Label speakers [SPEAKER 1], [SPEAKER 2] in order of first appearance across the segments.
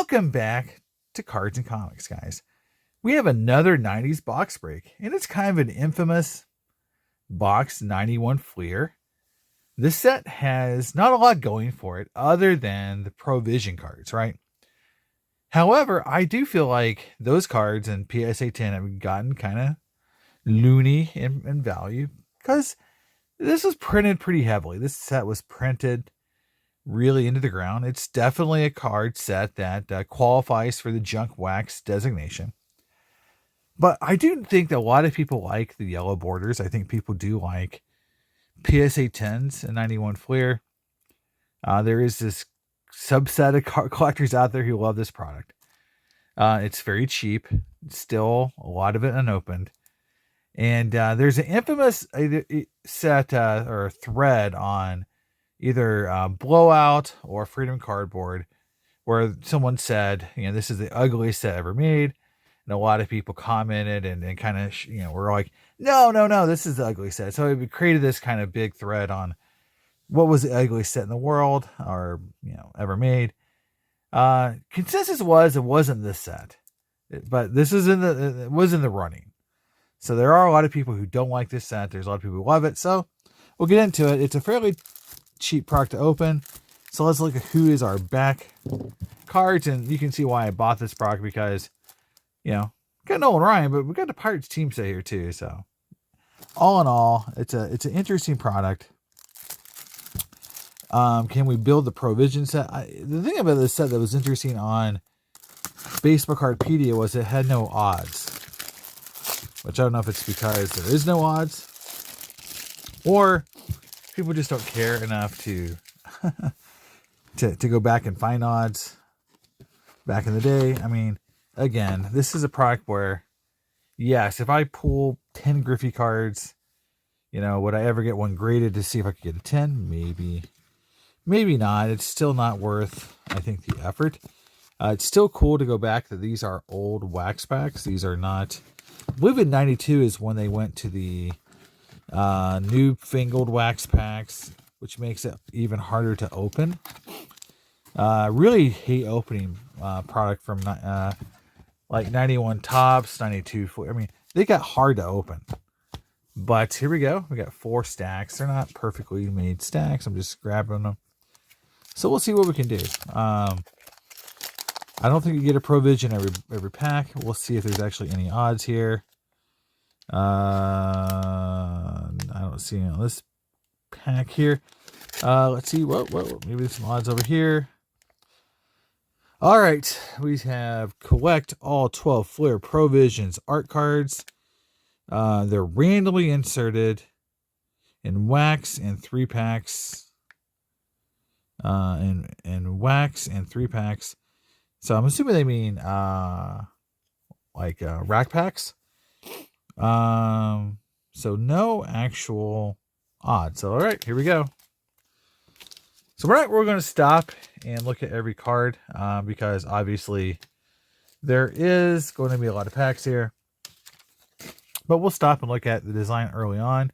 [SPEAKER 1] Welcome back to Cards and Comics, guys. We have another 90s box break, and it's kind of an infamous box 91 Fleer. This set has not a lot going for it other than the Provision cards, right? However, I do feel like those cards in PSA 10 have gotten kind of loony in value because this was printed pretty heavily. This set was printed really into the ground. It's definitely a card set that qualifies for the junk wax designation. But I do think that a lot of people like the yellow borders. I think people do like PSA 10s and 91 Fleer. There is this subset of card collectors out there who love this product. It's very cheap. Still a lot of it unopened. And there's an infamous set or thread on either Blowout or Freedom Cardboard, where someone said, this is the ugliest set ever made. And a lot of people commented and kind of, were like, no, this is the ugliest set. So it created this kind of big thread on what was the ugliest set in the world or, ever made. Consensus was it wasn't this set, but this is it was in the running. So there are a lot of people who don't like this set. There's a lot of people who love it. So we'll get into it. It's a fairly cheap product to open. So let's look at who is our back cards, and you can see why I bought this product because, got Nolan Ryan, but we got the Pirates team set here too. So all in all, it's an interesting product. Can we build the Provision set? The thing about this set that was interesting on Baseball Cardpedia was it had no odds, which I don't know if it's because there is no odds or people just don't care enough to to go back and find odds back in the day. I mean, again, this is a product where, yes, if I pull 10 Griffey cards, would I ever get one graded to see if I could get a 10? Maybe not. It's still not worth, I think, the effort. It's still cool to go back that these are old wax packs. These are not, I believe in 92 is when they went to the new fingered wax packs, which makes it even harder to open. Really hate opening product from like 91 Tops, 92. I mean, they got hard to open. But here we go. We got 4 stacks. They're not perfectly made stacks. I'm just grabbing them. So we'll see what we can do. I don't think you get a Provision every pack. We'll see if there's actually any odds here. I don't see any on this pack here. Let's see. Whoa, maybe there's some odds over here. All right, we have collect all 12 Fleer Provisions art cards. They're randomly inserted in wax and 3 packs. In wax and 3 packs. So I'm assuming they mean rack packs. So no actual odds. So all right, here we go. So we're going to stop and look at every card because obviously there is going to be a lot of packs here. But we'll stop and look at the design early on.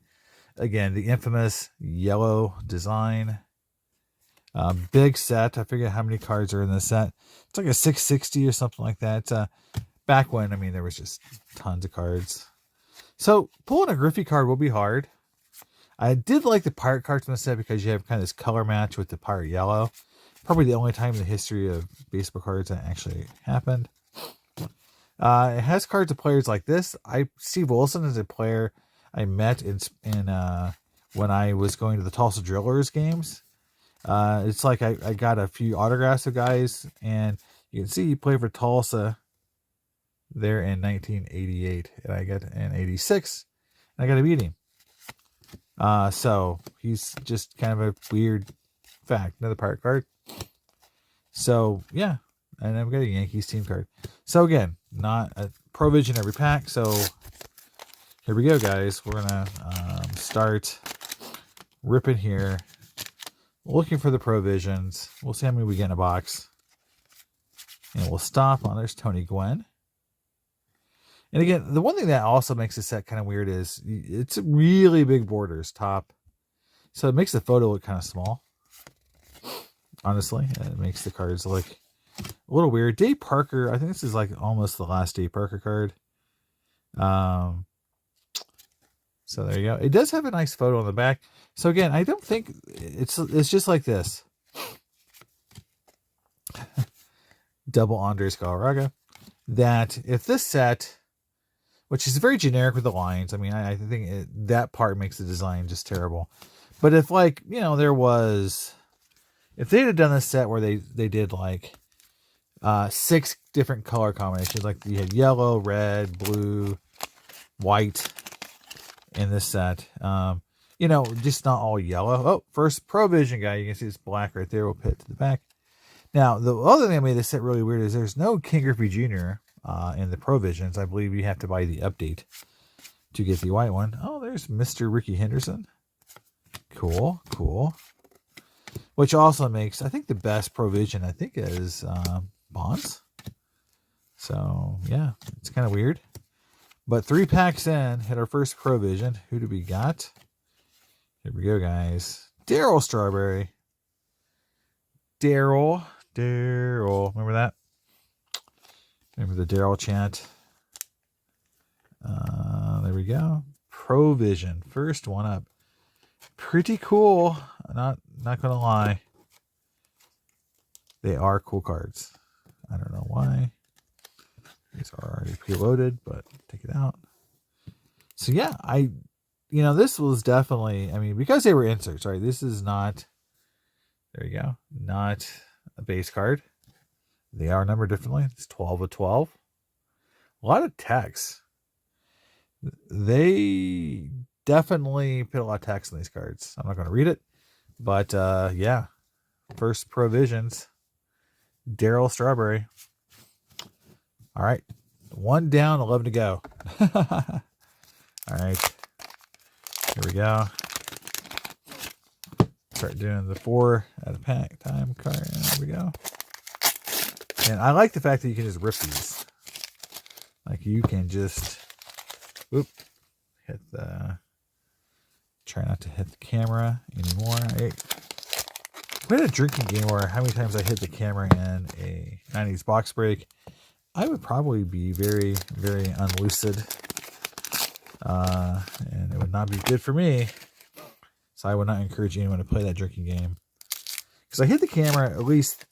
[SPEAKER 1] Again, the infamous yellow design. Big set. I forget how many cards are in this set. It's like a 660 or something like that. Back when, there was just tons of cards. So pulling a Griffey card will be hard. I did like the Pirate cards in the set because you have kind of this color match with the Pirate yellow. Probably the only time in the history of baseball cards that actually happened. It has cards of players like this. Steve Wilson is a player I met in when I was going to the Tulsa Drillers games. It's like I got a few autographs of guys, and you can see he played for Tulsa there in 1988, and I got in 86, and I got to meet him. So he's just kind of a weird fact. Another Pirate card. So yeah, and I've got a Yankees team card. So again, not a Provision every pack. So here we go, guys. We're gonna start ripping here. Looking for the Provisions. We'll see how many we get in a box. And we'll stop on. There's Tony Gwynn. And again, the one thing that also makes this set kind of weird is it's really big borders top. So it makes the photo look kind of small. Honestly, it makes the cards look A little weird. Dave Parker, I think this is like almost the last Dave Parker card. So there you go. It does have a nice photo on the back. So again, I don't think it's just like this. Double Andres Galarraga. That if this set, which is very generic with the lines, I mean, I think that part makes the design just terrible. But if like, you know, if they had done this set where they did like 6 different color combinations, like you had yellow, red, blue, white in this set, you know, just not all yellow. Oh, first Provision guy, you can see it's black right there. We'll put it to the back. Now, the other thing that made this set really weird is there's no King Griffey Jr. In the Provisions. I believe you have to buy the update to get the white one. Oh, there's Mr. Ricky Henderson. Cool, cool. Which also makes, I think, the best Provision, I think, is Bonds. So, yeah, it's kind of weird. But 3 packs in, hit our first Provision. Who do we got? Here we go, guys. Darryl Strawberry. Daryl. Remember that? Remember the Daryl chant? There we go. Provision. First one up. Pretty cool. Not gonna lie. They are cool cards. I don't know why. These are already preloaded, but take it out. So yeah, this was definitely, I mean, because they were inserts, right? This is not, there you go, not a base card. They are numbered differently. It's 12 of 12. A lot of text. They definitely put a lot of text on these cards. I'm not going to read it, but yeah. First Provisions. Darryl Strawberry. All right. 1 down, 11 to go. All right. Here we go. Start doing the 4 at a pack time card. There we go. And I like the fact that you can just rip these. Like you can just, hit the, try not to hit the camera anymore. We had a drinking game where how many times I hit the camera in a 90s box break, I would probably be very, very unlucid. And it would not be good for me. So I would not encourage anyone to play that drinking game. Because I hit the camera at least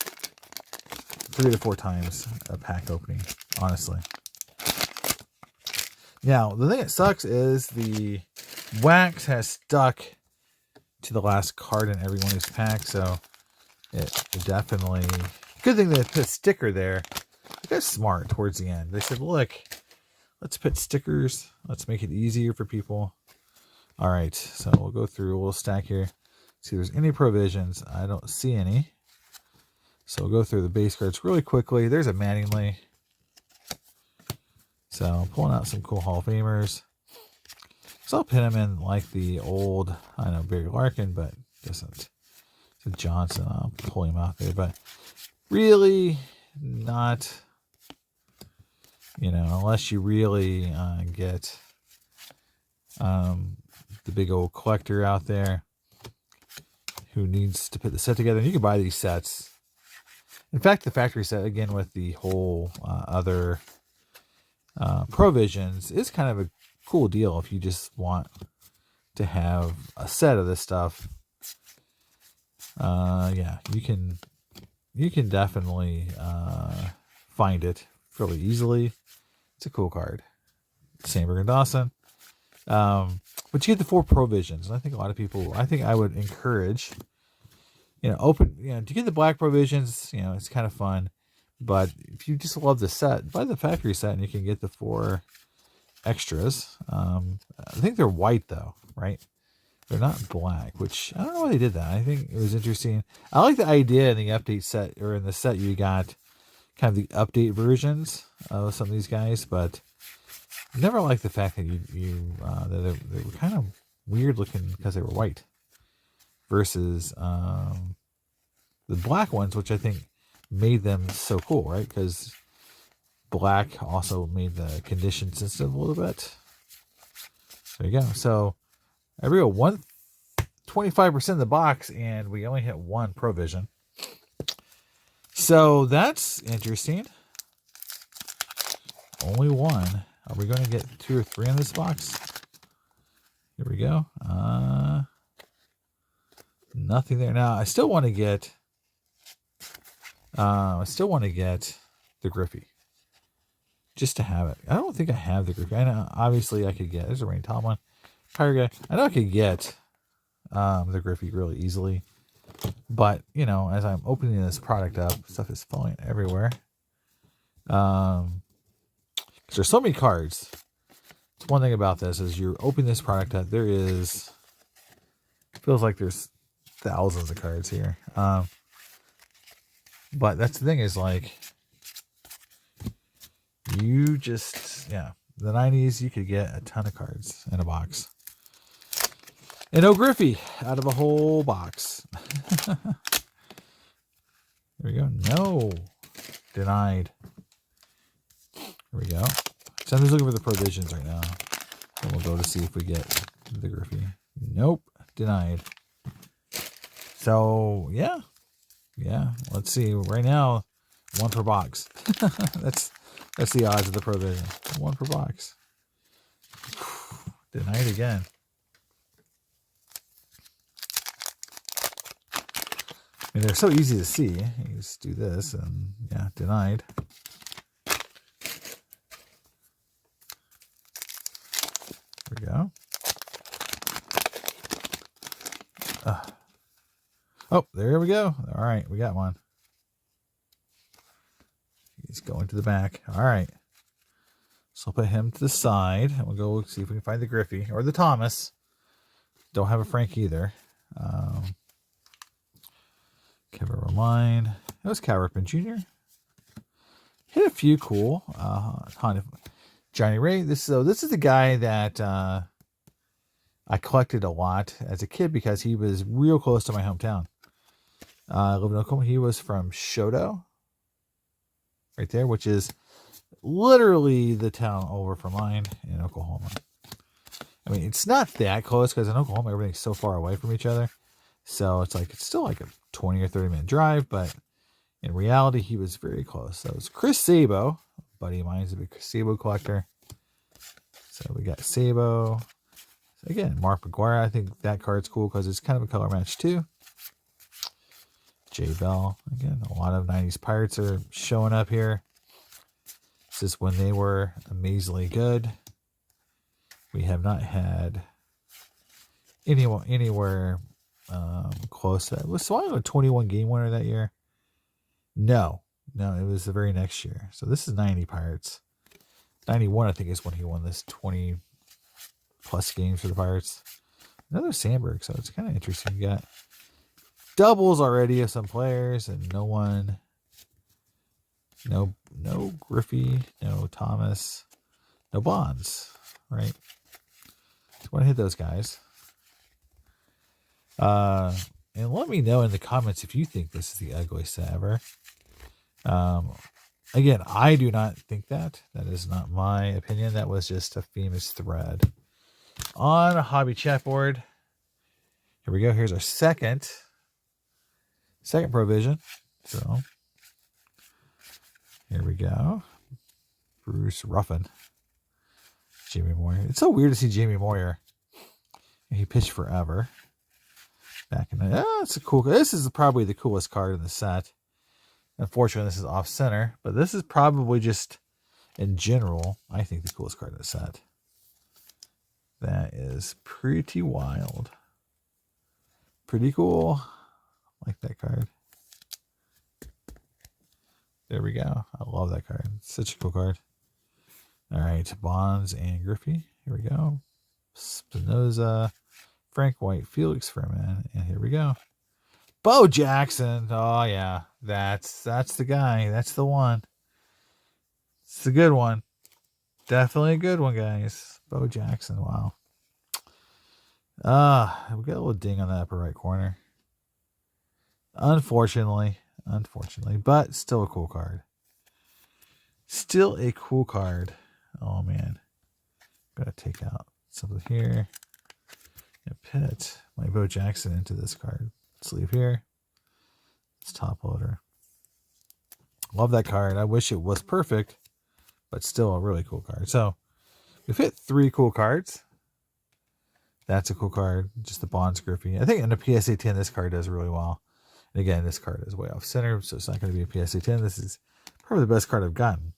[SPEAKER 1] 3 to 4 times a pack opening, honestly. Now, the thing that sucks is the wax has stuck to the last card in every one of these packs, so it definitely... Good thing they put a sticker there. They got smart towards the end. They said, look, let's put stickers. Let's make it easier for people. All right, so we'll go through a little stack here. See if there's any Provisions. I don't see any. So we'll go through the base cards really quickly. There's a Mattingly. So pulling out some cool Hall of Famers. So I'll pin him in like the old, I know, Barry Larkin, but doesn't. So Johnson, I'll pull him out there. But really not, unless you really get the big old collector out there who needs to put the set together. And you can buy these sets. In fact, the factory set, again, with the whole other Provisions, is kind of a cool deal if you just want to have a set of this stuff. Yeah, you can definitely find it fairly easily. It's a cool card. Sandberg and Dawson. But you get the 4 Provisions. And I think a lot of people, I would encourage, to get the black Provisions, it's kind of fun. But if you just love the set, buy the factory set and you can get the 4 extras. I think they're white though, right? They're not black, which I don't know why they did that. I think it was interesting. I like the idea in the update set, or in the set you got kind of the update versions of some of these guys, but I never liked the fact that that they were kind of weird looking because they were white versus the black ones, which I think made them so cool, right? Because black also made the condition sensitive a little bit. There you go. So every 25% of the box, and we only hit 1 Provision. So that's interesting. Only one. Are we going to get 2 or 3 in this box? Here we go. Nothing there. Now, I still want to get... the Griffey. Just to have it. I don't think I have the Griffey. I know, obviously, I could get... There's a Rain Tomlin. Fire Guy. I know I could get the Griffey really easily. But, you know, as I'm opening this product up, stuff is falling everywhere. Because there's so many cards. One thing about this is you're opening this product up. There is... Feels like there's thousands of cards here. But that's the thing is, like... You just... Yeah. The 90s, you could get a ton of cards in a box. And no Griffey out of a whole box. There we go. No. Denied. Here we go. So I'm just looking for the provisions right now. And we'll go to see if we get the Griffey. Nope. Denied. So, yeah. Yeah. Let's see. Right now, 1 per box. That's the odds of the provision. 1 per box. Denied again. I mean, they're so easy to see. You just do this and, yeah, denied. There we go. Oh, there we go. All right, we got one. He's going to the back. All right. So I'll put him to the side. And we'll go see if we can find the Griffey or the Thomas. Don't have a Frank either. Kevin Romine. That was Cal Ripken Jr. Hit a few cool. Johnny Ray. This is the guy that I collected a lot as a kid because he was real close to my hometown. I live in Oklahoma. He was from Shoto. Right there, which is literally the town over from mine in Oklahoma. I mean, it's not that close because in Oklahoma, everything's so far away from each other. So it's still like a 20 or 30-minute drive, but in reality, he was very close. So it's Chris Sabo, a buddy of mine, is a big Sabo collector. So we got Sabo. So again, Mark McGuire. I think that card's cool because it's kind of a color match too. Jay Bell. Again, a lot of 90s Pirates are showing up here. This is when they were amazingly good. We have not had anywhere close to that. Was Swan a 21 game winner that year? No, it was the very next year. So this is 90 Pirates. 91, I think, is when he won this 20 plus games for the Pirates. Another Sandberg, so it's kind of interesting. You got doubles already of some players, and no one. No Griffey, no Thomas, no Bonds, right? So I want to hit those guys. And let me know in the comments if you think this is the ugliest set ever. Again, I do not think that. That is not my opinion. That was just a famous thread on a hobby chat board. Here we go. Here's our second provision. So here we go. Bruce Ruffin. Jamie Moyer. It's so weird to see Jamie Moyer. He pitched forever. Back in the... it's a cool... This is probably the coolest card in the set. Unfortunately, this is off-center. But this is probably just, in general, I think the coolest card in the set. That is pretty wild. Pretty cool. I like that card. There we go. I love that card. It's such a cool card. All right. Bonds and Griffey. Here we go. Spinoza. Frank White. Felix Fermin. And here we go. Bo Jackson. Oh, yeah. That's the guy. That's the one. It's a good one. Definitely a good one, guys. Bo Jackson. Wow. We got a little ding on the upper right corner. Unfortunately, but still a cool card. Still a cool card. Oh, man. Gotta take out something here. And put my Bo Jackson into this card. Sleeve here. It's top loader. Love that card. I wish it was perfect, but still a really cool card. So we've hit 3 cool cards. That's a cool card. Just the Bonds Griffey. I think in a PSA 10, this card does really well. And again, this card is way off center, so it's not going to be a PSA 10. This is probably the best card I've gotten.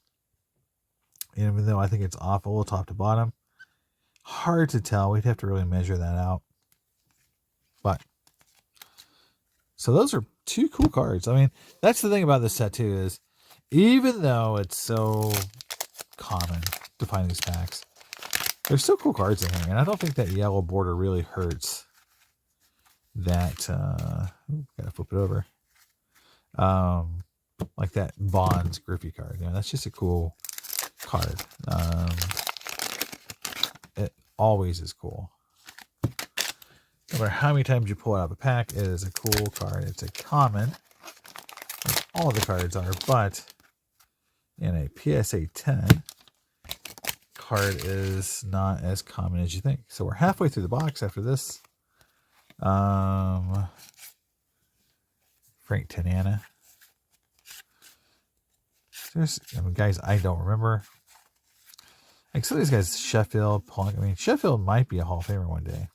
[SPEAKER 1] And even though I think it's awful top to bottom, hard to tell. We'd have to really measure that out. But so those are 2 cool cards. I mean, that's the thing about this set too, is even though it's so common to find these packs, there's still cool cards in here. And I don't think that yellow border really hurts that. Gotta flip it over. Like that Bonds Griffey card. You know, that's just a cool card. It always is cool. No matter how many times you pull it out of a pack, it is a cool card. It's a common. Like all the cards are, but in a PSA 10, card is not as common as you think. So we're halfway through the box after this. Frank Tanana. There's guys I don't remember. Like some of these guys, Sheffield, Plunk. I mean, Sheffield might be a Hall of Famer one day.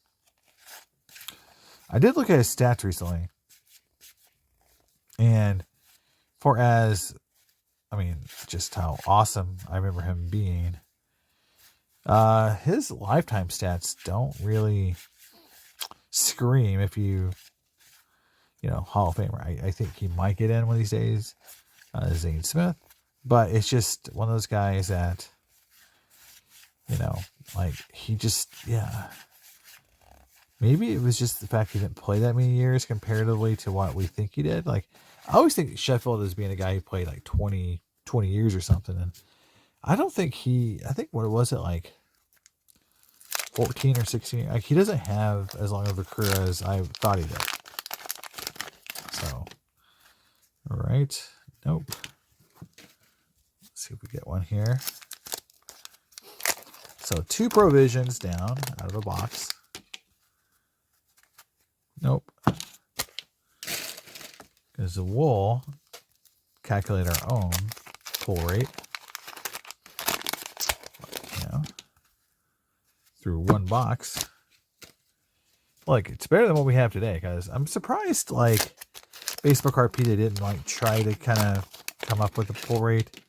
[SPEAKER 1] I did look at his stats recently. And for as, I mean, just how awesome I remember him being, his lifetime stats don't really scream if you know, Hall of Famer. I think he might get in one of these days, Zane Smith. But it's just one of those guys that, you know, like he just, yeah. Maybe it was just the fact he didn't play that many years comparatively to what we think he did. Like, I always think Sheffield as being a guy who played like 20 years or something. And I don't think I think what was it, like 14 or 16? Like, he doesn't have as long of a career as I thought he did. So, all right. Nope. Let's see if we get one here. So 2 provisions down out of the box. Nope. Because the wool, calculate our own pull rate. You know, through one box. Like, it's better than what we have today, because I'm surprised, like, Baseball Card PETA didn't, like, try to kind of come up with a pull rate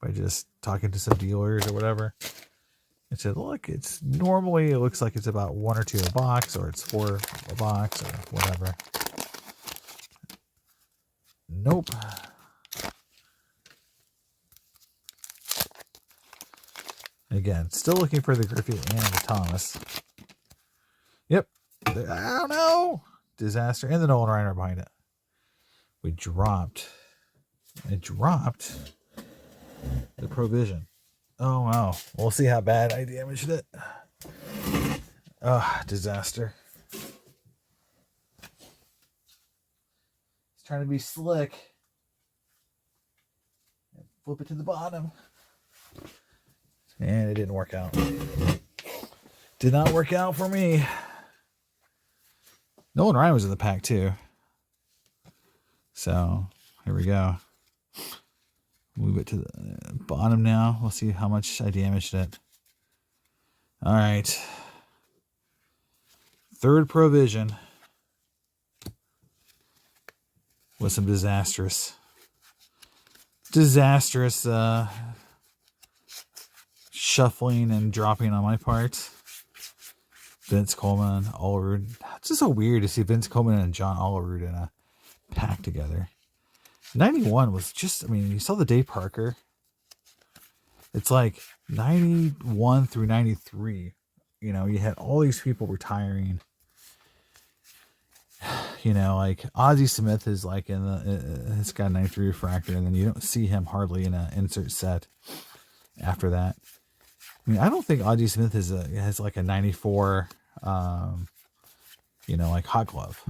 [SPEAKER 1] by just talking to some dealers or whatever. It said, look, it's normally, it looks like it's about 1 or 2 a box, or it's 4 a box, or whatever. Nope. Again, still looking for the Griffey and the Thomas. Yep. I don't know. Disaster. And the Nolan Ryan behind it. We dropped. It dropped the provision. Oh, wow. We'll see how bad I damaged it. Oh, disaster. It's trying to be slick. Flip it to the bottom. And it didn't work out. Did not work out for me. Nolan Ryan was in the pack too. So, here we go. Move it to the bottom now. We'll see how much I damaged it. All right. 3rd provision was some disastrous shuffling and dropping on my part. Vince Coleman, Olerud. It's just so weird to see Vince Coleman and John Olerud in a pack together. 91 was just, I mean, you saw the Dave Parker. It's like 91 through 93. You know, you had all these people retiring. You know, like Ozzie Smith is like in the, it's got a 93 refractor, and then you don't see him hardly in an insert set after that. I mean, I don't think Ozzie Smith has like a 94, you know, like hot glove,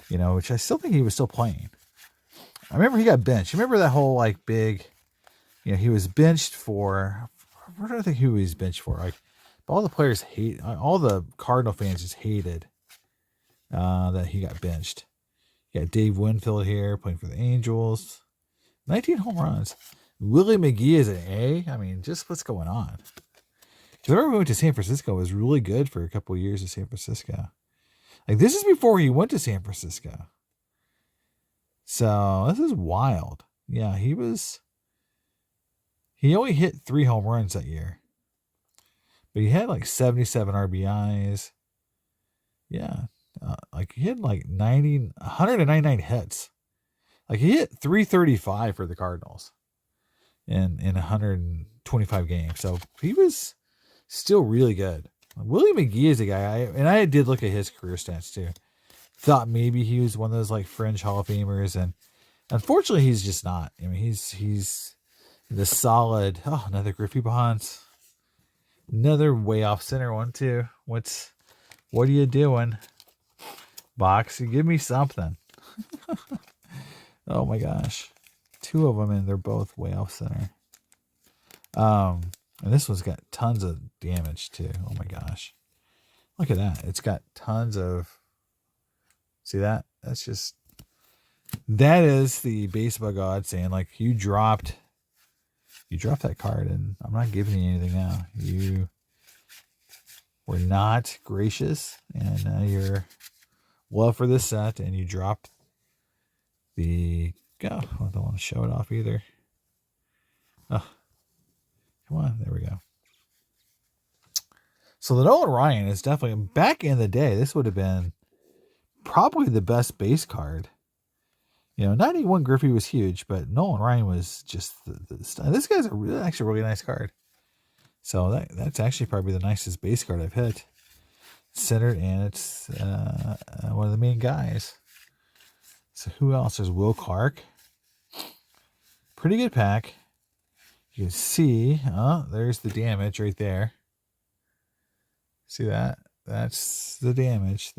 [SPEAKER 1] you know, which I still think he was still playing. I remember he got benched. You remember that whole like big, you know, he was benched for, what do I think he was benched for? Like, all the players all the Cardinal fans just hated that he got benched. You got Dave Winfield here playing for the Angels. 19 home runs. Willie McGee is an A. I mean, just what's going on? Because I remember we went to San Francisco. It was really good for a couple of years in San Francisco. Like, this is before he went to San Francisco. So, this is wild. Yeah, he only hit 3 home runs that year. But he had like 77 RBIs. Yeah. Like, he had like 199 hits. Like, he hit 335 for the Cardinals in 125 games. So, he was still really good. Willie McGee is a guy, I did look at his career stats too. Thought maybe he was one of those like fringe Hall of Famers, and unfortunately he's just not. I mean, he's the solid. Oh, another Griffey Bonds, another way off center one too. What are you doing, box? You give me something. Oh my gosh, 2 of them, and they're both way off center. And this one's got tons of damage too. Oh my gosh. Look at that. It's got tons of... See that? That is the baseball god saying, like, you dropped that card, and I'm not giving you anything now. You were not gracious, and now you're love for this set, and you dropped the... Oh, I don't want to show it off either. Oh. Come on, there we go. So the Nolan Ryan is definitely, back in the day, this would have been probably the best base card. 91 Griffey was huge, but Nolan Ryan was just this guy's actually a really nice card. So that's actually probably the nicest base card I've hit. Centered, and it's one of the main guys. So who else? There's Will Clark. Pretty good pack. You can see, there's the damage right there. See that? That's the damage.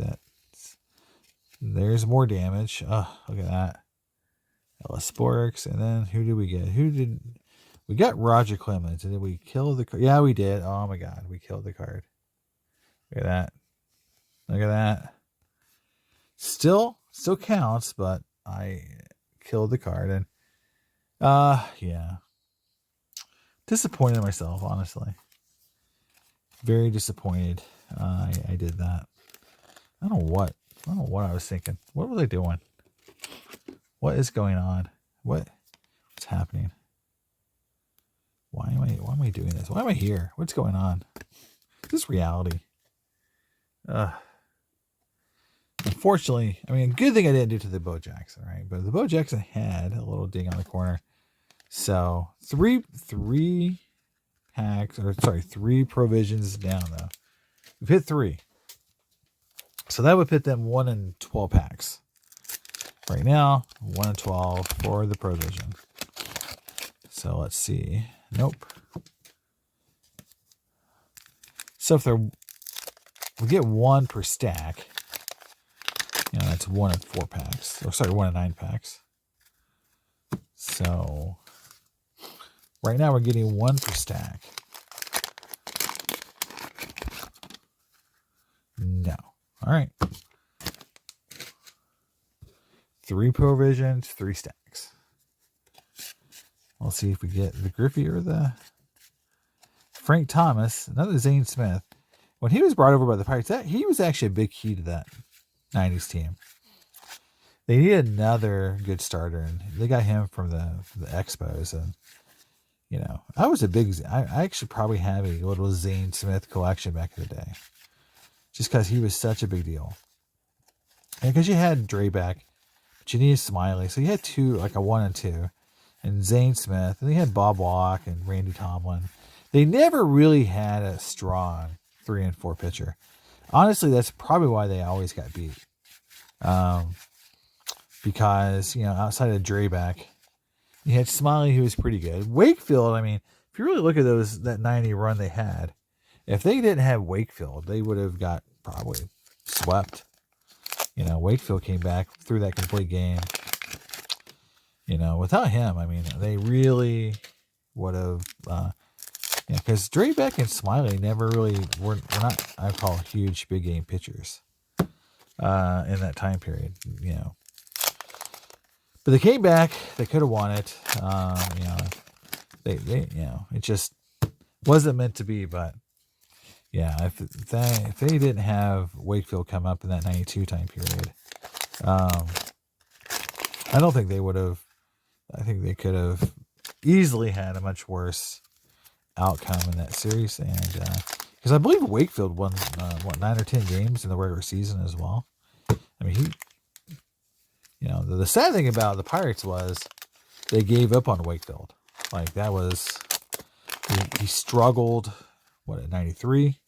[SPEAKER 1] There's more damage. Oh, look at that. Ellis Sporks. And then who did we get? We got Roger Clemens. And did we kill the card? Yeah, we did. Oh my God. We killed the card. Look at that. Look at that. Still counts, but I killed the card. And, yeah. Disappointed in myself, honestly. Very disappointed. I did that. I don't know what I was thinking. What was I doing? What is going on? What's happening? Why am I doing this? Why am I here? What's going on? Is this reality? Unfortunately, I mean, good thing I didn't do to the Bo Jackson, right? But the Bo Jackson had a little ding on the corner. So three provisions down though. We've hit 3. So that would put them 1 in 12 packs. Right now, 1 in 12 for the provision. So let's see. Nope. So if we get 1 per stack, that's 1 in 4 packs. Oh, sorry, 1 in 9 packs. So right now we're getting 1 per stack. No. All right. 3 provisions, 3 stacks. We'll see if we get the Griffey or the Frank Thomas, another Zane Smith. When he was brought over by the Pirates, he was actually a big key to that 90s team. They needed another good starter, and they got him from the Expos. And I actually probably have a little Zane Smith collection back in the day, just because he was such a big deal. And because you had Drayback, but you needed Smiley, so you had 2, like a 1 and 2, and Zane Smith, and they had Bob Walk and Randy Tomlin. They never really had a strong 3 and 4 pitcher. Honestly, that's probably why they always got beat. Because, outside of Drayback, you had Smiley, who was pretty good. Wakefield, I mean, if you really look at that 90 run they had, if they didn't have Wakefield, they would have got probably swept. Wakefield came back through that complete game. Without him, I mean, they really would have, because Drayback and Smiley never really were not, I call, huge big game pitchers in that time period, But they came back. They could have won it. They it just wasn't meant to be. But yeah, if they didn't have Wakefield come up in that 92 time period, I don't think they would have. I think they could have easily had a much worse outcome in that series. And because I believe Wakefield won 9 or 10 games in the regular season as well. I mean, the sad thing about the Pirates was they gave up on Wakefield. Like that was he struggled. At 93.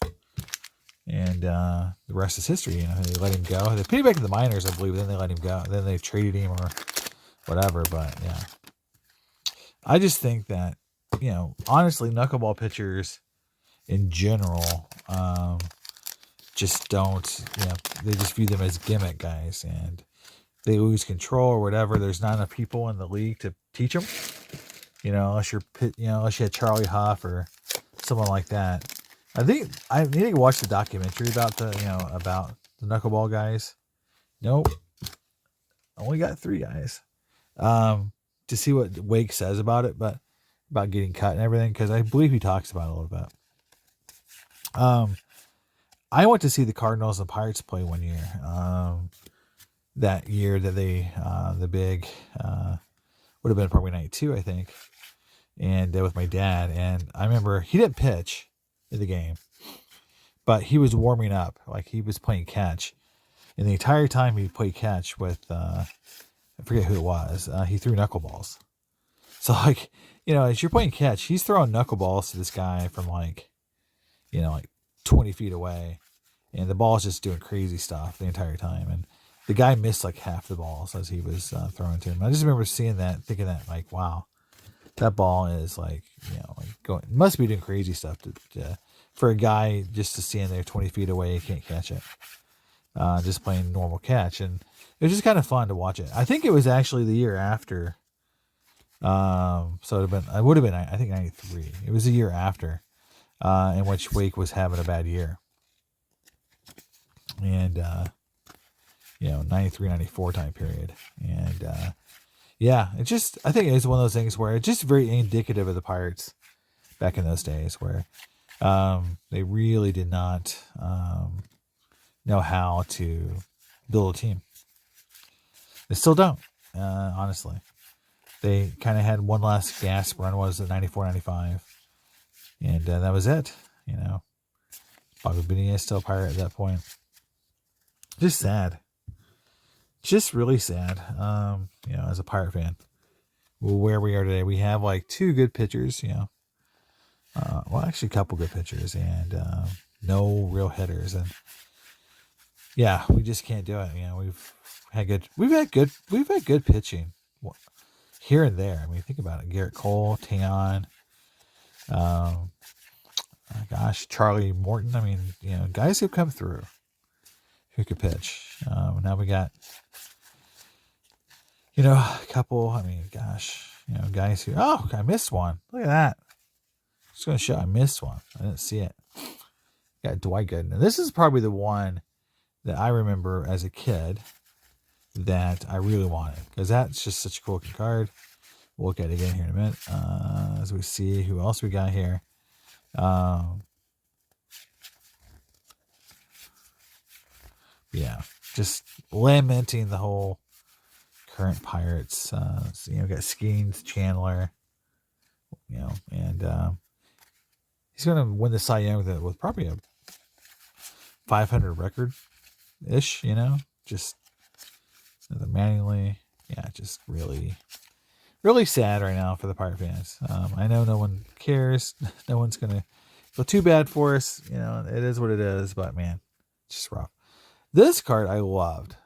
[SPEAKER 1] And the rest is history. They let him go. They paid him back to the minors, I believe. Then they let him go. Then they traded him or whatever. But yeah, I just think that honestly, knuckleball pitchers in general just don't. They just view them as gimmick guys, and they lose control or whatever. There's not enough people in the league to teach them. Unless unless you had Charlie Huff or someone like that. I think I need to watch the documentary about the knuckleball guys. Nope, only got 3 guys. To see what Wake says about it, but about getting cut and everything, because I believe he talks about it a little bit. I went to see the Cardinals and Pirates play one year. That year that they the big would have been probably 92, I think, and with my dad. And I remember he didn't pitch in the game, but he was warming up, like he was playing catch, and the entire time he played catch with I forget who it was, he threw knuckleballs. So like as you're playing catch, he's throwing knuckleballs to this guy from like 20 feet away, and the ball's just doing crazy stuff the entire time, and the guy missed like half the balls as he was throwing to him. I just remember seeing that, thinking that like, wow, that ball is like, going, must be doing crazy stuff for a guy just to stand there 20 feet away, he can't catch it. Just playing normal catch. And it was just kind of fun to watch it. I think it was actually the year after. So it would have been, I think 93. It was the year after, in which Wake was having a bad year. And, 93, 94 time period. And, yeah, I think it's one of those things where it's just very indicative of the Pirates back in those days, where they really did not know how to build a team. They still don't, honestly. They kind of had one last gasp run, was it 94, 95, and that was it. Bobby Bonilla still a Pirate at that point. Just sad. Just really sad, as a Pirate fan. Where we are today, we have like 2 good pitchers, actually a couple good pitchers, and no real hitters, and yeah, we just can't do it. We've had good pitching here and there. I mean, think about it: Garrett Cole, Taon, Charlie Morton. I mean, guys who've come through who could pitch. Now we got. A couple, guys who, I missed one. Look at that. Just going to show I missed one. I didn't see it. Got Dwight Gooden. And this is probably the one that I remember as a kid that I really wanted, because that's just such a cool card. We'll look at it again here in a minute as we see who else we got here. Yeah, just lamenting the whole current Pirates. We got Skeens, Chandler, and he's going to win the Cy Young with probably a 500 record-ish, just the Mattingly. Yeah, just really, really sad right now for the Pirate fans. I know no one cares. No one's going to feel too bad for us. It is what it is, but man, it's just rough. This card I loved.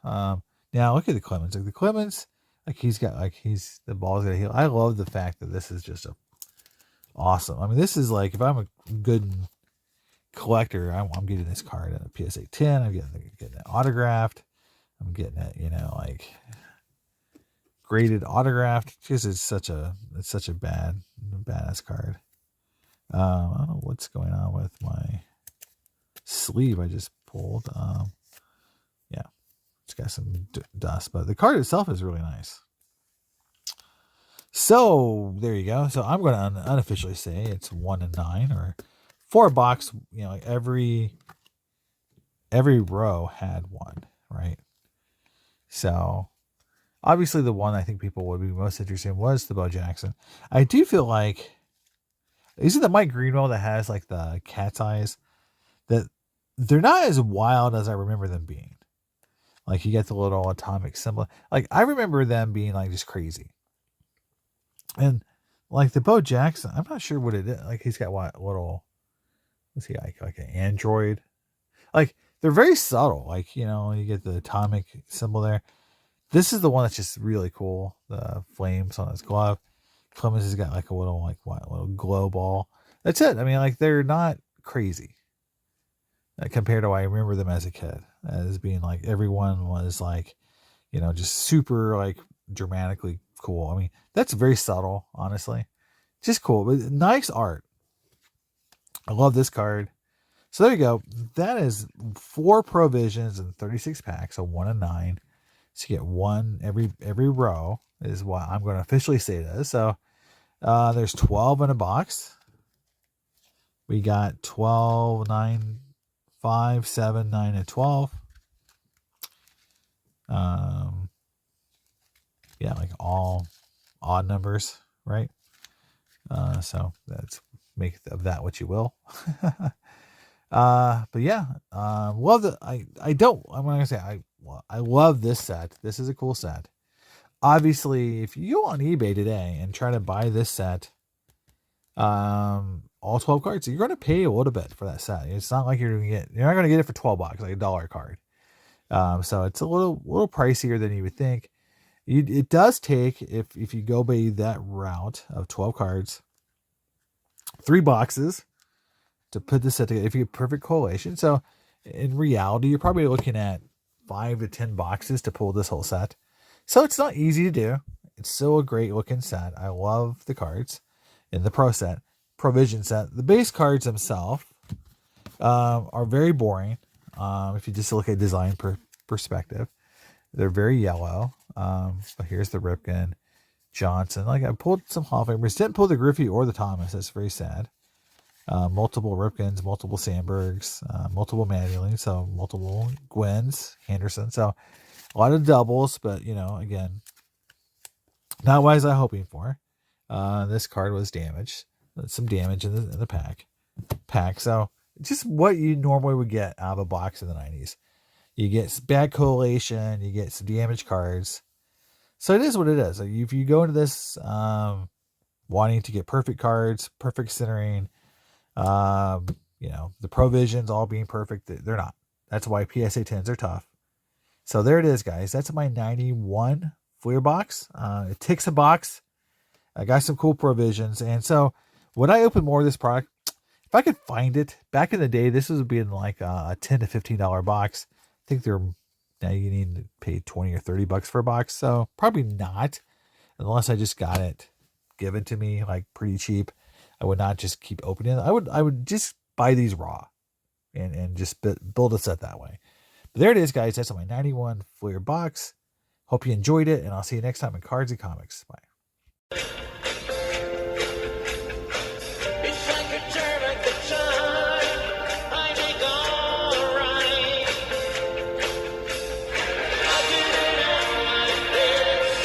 [SPEAKER 1] Now look at the Clemens. Like the Clemens, the ball's gonna heal. I love the fact that this is just awesome. I mean, this is like, if I'm a good collector, I'm getting this card in a PSA 10. I'm getting it autographed. I'm getting it, graded autographed, because it's such a badass card. I don't know what's going on with my sleeve I just pulled. Yeah, it's got some dust, but the card itself is really nice. So there you go. So I'm going to unofficially say it's 1 and 9, or 4 box. Like every row had one, right? So obviously the one I think people would be most interested in was the Bo Jackson. I do feel like, is it the Mike Greenwell that has like the cat's eyes? That they're not as wild as I remember them being. Like you get the little atomic symbol. Like I remember them being like just crazy. And like the Bo Jackson, I'm not sure what it is. Like he's got what little, what's he like an android? Like they're very subtle. Like, you get the atomic symbol there. This is the one that's just really cool. The flames on his glove. Clemens has got like a little little glow ball. That's it. I mean, like they're not crazy compared to what I remember them as a kid, as being like everyone was like, just super like dramatically cool. I mean, that's very subtle, honestly. Just cool, but nice art. I love this card. So there you go. That is 4 provisions and 36 packs, so 1 and 9. So you get one every row is what I'm going to officially say it is. So there's 12 in a box. We got 12, 9, 5, 7, 9, and 12. Yeah, like all odd numbers, right? So that's make of that what you will. But yeah, love the. I'm gonna say I love this set. This is a cool set. Obviously, if you go on eBay today and try to buy this set, all 12 cards, you're going to pay a little bit for that set. It's not like you're not going to get it for $12, like $1 card. So it's a little pricier than you would think. It does take, if you go by that route of 12 cards, 3 boxes to put this set together if you get perfect collation. So in reality, you're probably looking at 5 to 10 boxes to pull this whole set. So it's not easy to do. It's still a great looking set. I love the cards in the provision set. The base cards themselves are very boring. If you just look at design perspective, they're very yellow. But here's the Ripken, Johnson. Like I pulled some Hall of Famers, didn't pull the Griffey or the Thomas. That's very sad. Multiple Ripkens, multiple Sandbergs, multiple Mattingly, so multiple Gwens, Henderson. So a lot of doubles, but again, not what I was hoping for. This card was damaged. Some damage in the pack. So just what you normally would get out of a box in the 90s. You get bad collation, you get some damaged cards. So it is what it is. Like if you go into this wanting to get perfect cards, perfect centering, the provisions all being perfect, they're not. That's why PSA 10s are tough. So there it is, guys. That's my 91 Fleer box. It ticks a box. I got some cool provisions. And so when I open more of this product, if I could find it, back in the day, this was being like a $10 to $15 box. I think now you need to pay 20 or 30 bucks for a box. So probably not, unless I just got it given to me like pretty cheap. I would not just keep opening it. I would just buy these raw and just build a set that way. But there it is, guys. That's my 91 Fleer box. Hope you enjoyed it, and I'll see you next time in Cards and Comics. Bye.